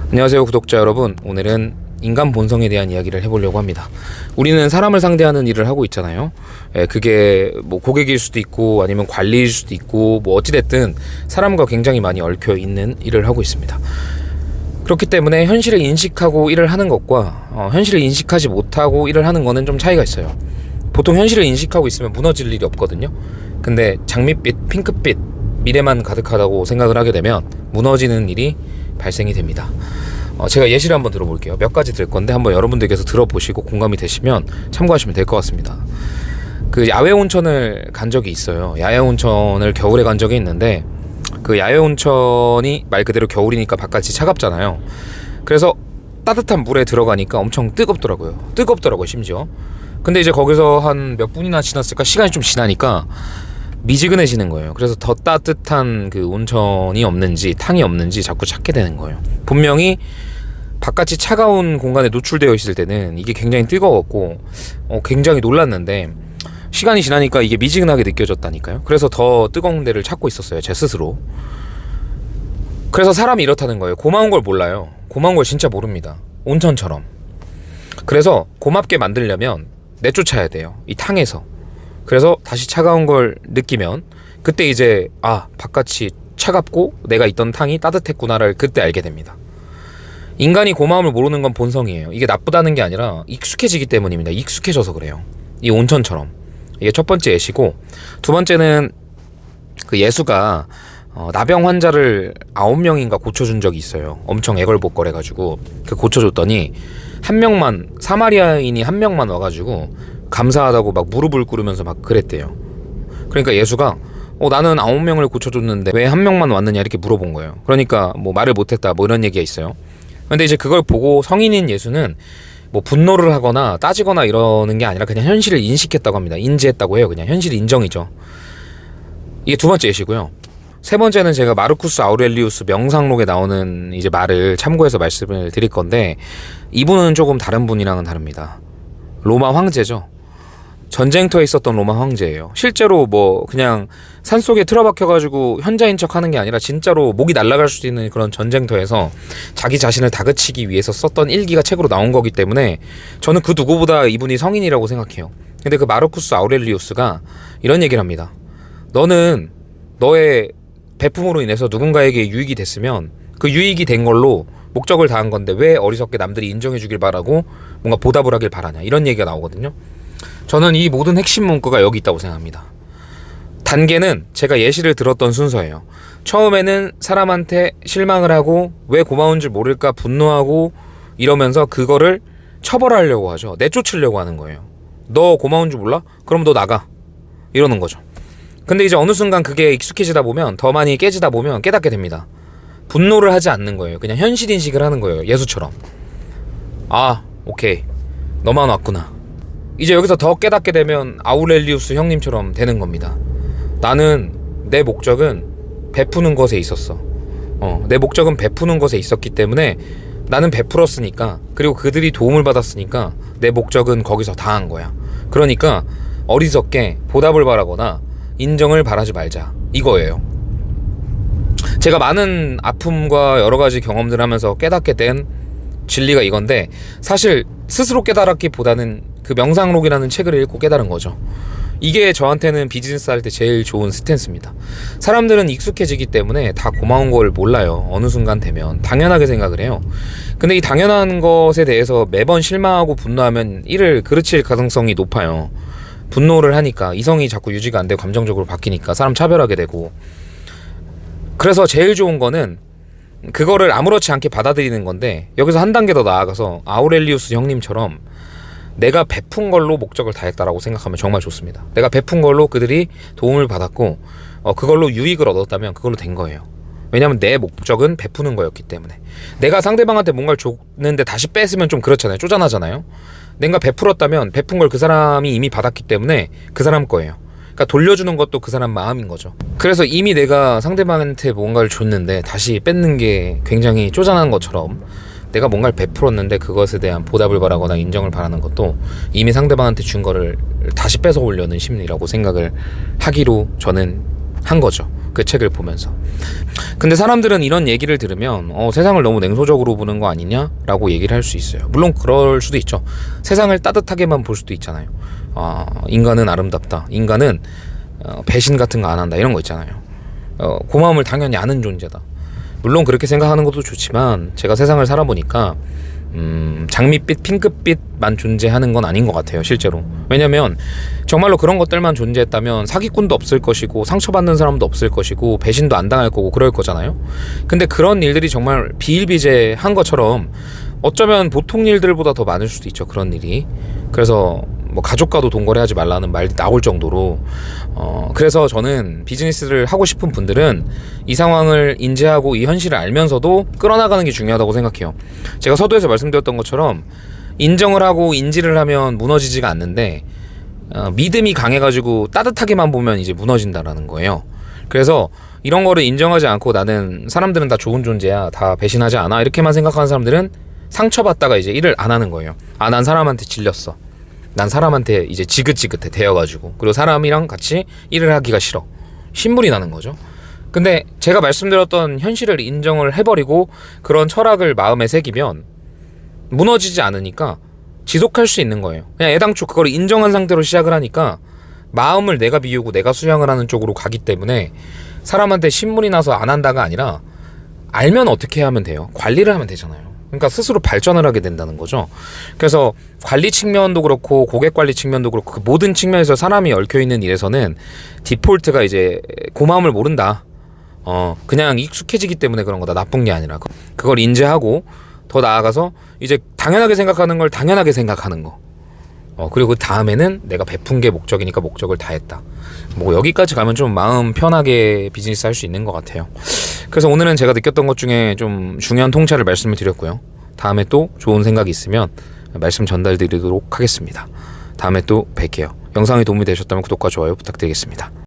안녕하세요 구독자 여러분. 오늘은 인간 본성에 대한 이야기를 해보려고 합니다. 우리는 사람을 상대하는 일을 하고 있잖아요. 그게 뭐 고객일 수도 있고 아니면 관리일 수도 있고 뭐 어찌됐든 사람과 굉장히 많이 얽혀 있는 일을 하고 있습니다. 그렇기 때문에 현실을 인식하고 일을 하는 것과 현실을 인식하지 못하고 일을 하는 거는 좀 차이가 있어요. 보통 현실을 인식하고 있으면 무너질 일이 없거든요. 근데 장밋빛, 핑크빛 미래만 가득하다고 생각을 하게 되면 무너지는 일이 발생이 됩니다. 제가 예시를 한번 들어볼게요. 몇 가지 들 건데 한번 여러분들께서 들어보시고 공감이 되시면 참고하시면 될 것 같습니다. 그 야외 온천을 간 적이 있어요. 야외 온천을 겨울에 간 적이 있는데 그 야외 온천이 말 그대로 겨울이니까 바깥이 차갑잖아요. 그래서 따뜻한 물에 들어가니까 엄청 뜨겁더라고요 심지어. 근데 이제 거기서 한 몇 분이나 지났을까, 시간이 좀 지나니까 미지근해지는 거예요. 그래서 더 따뜻한 그 온천이 없는지 탕이 없는지 자꾸 찾게 되는 거예요. 분명히 바깥이 차가운 공간에 노출되어 있을 때는 이게 굉장히 뜨거웠고 굉장히 놀랐는데 시간이 지나니까 이게 미지근하게 느껴졌다니까요. 그래서 더 뜨거운 데를 찾고 있었어요, 제 스스로. 그래서 사람이 이렇다는 거예요. 고마운 걸 몰라요. 고마운 걸 진짜 모릅니다. 온천처럼. 그래서 고맙게 만들려면 내쫓아야 돼요, 이 탕에서. 그래서 다시 차가운 걸 느끼면 그때 이제 바깥이 차갑고 내가 있던 탕이 따뜻했구나를 그때 알게 됩니다. 인간이 고마움을 모르는 건 본성이에요. 이게 나쁘다는 게 아니라 익숙해지기 때문입니다. 익숙해져서 그래요. 이 온천처럼. 이게 첫 번째 예시고, 두 번째는 그 예수가 나병 환자를 9명인가 고쳐준 적이 있어요. 엄청 애걸복걸해가지고 그 고쳐줬더니 사마리아인이 한 명만 와가지고 감사하다고 막 무릎을 꿇으면서 막 그랬대요. 그러니까 예수가 나는 9명을 고쳐줬는데 왜 한 명만 왔느냐 이렇게 물어본 거예요. 그러니까 뭐 말을 못했다 뭐 이런 얘기가 있어요. 근데 이제 그걸 보고 성인인 예수는 뭐 분노를 하거나 따지거나 이러는 게 아니라 그냥 현실을 인식했다고 합니다. 인지했다고 해요. 그냥 현실 인정이죠. 이게 두 번째 예시고요. 세 번째는 제가 마르쿠스 아우렐리우스 명상록에 나오는 이제 말을 참고해서 말씀을 드릴 건데, 이분은 조금 다른 분이랑은 다릅니다. 로마 황제죠. 전쟁터에 있었던 로마 황제예요. 실제로 뭐 그냥 산속에 틀어박혀가지고 현자인 척 하는 게 아니라 진짜로 목이 날아갈 수도 있는 그런 전쟁터에서 자기 자신을 다그치기 위해서 썼던 일기가 책으로 나온 거기 때문에 저는 그 누구보다 이분이 성인이라고 생각해요. 근데 그 마르쿠스 아우렐리우스가 이런 얘기를 합니다. 너는 너의 배품으로 인해서 누군가에게 유익이 됐으면 그 유익이 된 걸로 목적을 다한 건데 왜 어리석게 남들이 인정해 주길 바라고 뭔가 보답을 하길 바라냐, 이런 얘기가 나오거든요. 저는 이 모든 핵심 문구가 여기 있다고 생각합니다. 단계는 제가 예시를 들었던 순서예요. 처음에는 사람한테 실망을 하고 왜 고마운 줄 모를까 분노하고 이러면서 그거를 처벌하려고 하죠. 내쫓으려고 하는 거예요. 너 고마운 줄 몰라? 그럼 너 나가, 이러는 거죠. 근데 이제 어느 순간 그게 익숙해지다 보면, 더 많이 깨지다 보면 깨닫게 됩니다. 분노를 하지 않는 거예요. 그냥 현실 인식을 하는 거예요. 예수처럼. 오케이, 너만 왔구나. 이제 여기서 더 깨닫게 되면 아우렐리우스 형님처럼 되는 겁니다. 나는 내 목적은 베푸는 것에 있었어. 내 목적은 베푸는 것에 있었기 때문에 나는 베풀었으니까, 그리고 그들이 도움을 받았으니까 내 목적은 거기서 다한 거야. 그러니까 어리석게 보답을 바라거나 인정을 바라지 말자, 이거예요. 제가 많은 아픔과 여러 가지 경험들을 하면서 깨닫게 된 진리가 이건데, 사실 스스로 깨달았기보다는 그 명상록이라는 책을 읽고 깨달은 거죠. 이게 저한테는 비즈니스 할 때 제일 좋은 스탠스입니다. 사람들은 익숙해지기 때문에 다 고마운 걸 몰라요. 어느 순간 되면 당연하게 생각을 해요. 근데 이 당연한 것에 대해서 매번 실망하고 분노하면 이를 그르칠 가능성이 높아요. 분노를 하니까 이성이 자꾸 유지가 안 되고 감정적으로 바뀌니까 사람 차별하게 되고. 그래서 제일 좋은 거는 그거를 아무렇지 않게 받아들이는 건데, 여기서 한 단계 더 나아가서 아우렐리우스 형님처럼 내가 베푼 걸로 목적을 다했다라고 생각하면 정말 좋습니다. 내가 베푼 걸로 그들이 도움을 받았고 그걸로 유익을 얻었다면 그걸로 된 거예요. 왜냐면 내 목적은 베푸는 거였기 때문에. 내가 상대방한테 뭔가를 줬는데 다시 뺏으면 좀 그렇잖아요. 쪼잔하잖아요. 내가 베풀었다면 베푼 걸 그 사람이 이미 받았기 때문에 그 사람 거예요. 그러니까 돌려주는 것도 그 사람 마음인 거죠. 그래서 이미 내가 상대방한테 뭔가를 줬는데 다시 뺏는 게 굉장히 쪼잔한 것처럼, 내가 뭔가를 베풀었는데 그것에 대한 보답을 바라거나 인정을 바라는 것도 이미 상대방한테 준 거를 다시 뺏어 오려는 심리라고 생각을 하기로 저는 한 거죠. 그 책을 보면서. 근데 사람들은 이런 얘기를 들으면 세상을 너무 냉소적으로 보는 거 아니냐라고 얘기를 할 수 있어요. 물론 그럴 수도 있죠. 세상을 따뜻하게만 볼 수도 있잖아요. 인간은 아름답다. 인간은 배신 같은 거 안 한다. 이런 거 있잖아요. 고마움을 당연히 아는 존재다. 물론 그렇게 생각하는 것도 좋지만 제가 세상을 살아보니까 장밋빛, 핑크빛만 존재하는 건 아닌 것 같아요, 실제로. 왜냐면 정말로 그런 것들만 존재했다면 사기꾼도 없을 것이고 상처받는 사람도 없을 것이고 배신도 안 당할 거고 그럴 거잖아요. 근데 그런 일들이 정말 비일비재한 것처럼 어쩌면 보통 일들보다 더 많을 수도 있죠, 그런 일이. 그래서 뭐 가족과도 동거래하지 말라는 말이 나올 정도로 그래서 저는 비즈니스를 하고 싶은 분들은 이 상황을 인지하고 이 현실을 알면서도 끌어나가는 게 중요하다고 생각해요. 제가 서두에서 말씀드렸던 것처럼 인정을 하고 인지를 하면 무너지지가 않는데 믿음이 강해가지고 따뜻하게만 보면 이제 무너진다라는 거예요. 그래서 이런 거를 인정하지 않고 나는 사람들은 다 좋은 존재야, 다 배신하지 않아, 이렇게만 생각하는 사람들은 상처받다가 이제 일을 안 하는 거예요. 난 사람한테 질렸어, 난 사람한테 이제 지긋지긋해 대여가지고, 그리고 사람이랑 같이 일을 하기가 싫어, 신물이 나는 거죠. 근데 제가 말씀드렸던 현실을 인정을 해버리고 그런 철학을 마음에 새기면 무너지지 않으니까 지속할 수 있는 거예요. 그냥 애당초 그걸 인정한 상태로 시작을 하니까 마음을 내가 비우고 내가 수양을 하는 쪽으로 가기 때문에 사람한테 신물이 나서 안 한다가 아니라 알면 어떻게 하면 돼요? 관리를 하면 되잖아요. 그러니까 스스로 발전을 하게 된다는 거죠. 그래서 관리 측면도 그렇고 고객 관리 측면도 그렇고 그 모든 측면에서 사람이 얽혀있는 일에서는 디폴트가 이제 고마움을 모른다, 그냥 익숙해지기 때문에 그런 거다, 나쁜 게 아니라 그걸 인지하고 더 나아가서 이제 당연하게 생각하는 걸 당연하게 생각하는 거, 그리고 그 다음에는 내가 베푼 게 목적이니까 목적을 다했다. 뭐 여기까지 가면 좀 마음 편하게 비즈니스 할 수 있는 것 같아요. 그래서 오늘은 제가 느꼈던 것 중에 좀 중요한 통찰을 말씀을 드렸고요. 다음에 또 좋은 생각이 있으면 말씀 전달드리도록 하겠습니다. 다음에 또 뵐게요. 영상이 도움이 되셨다면 구독과 좋아요 부탁드리겠습니다.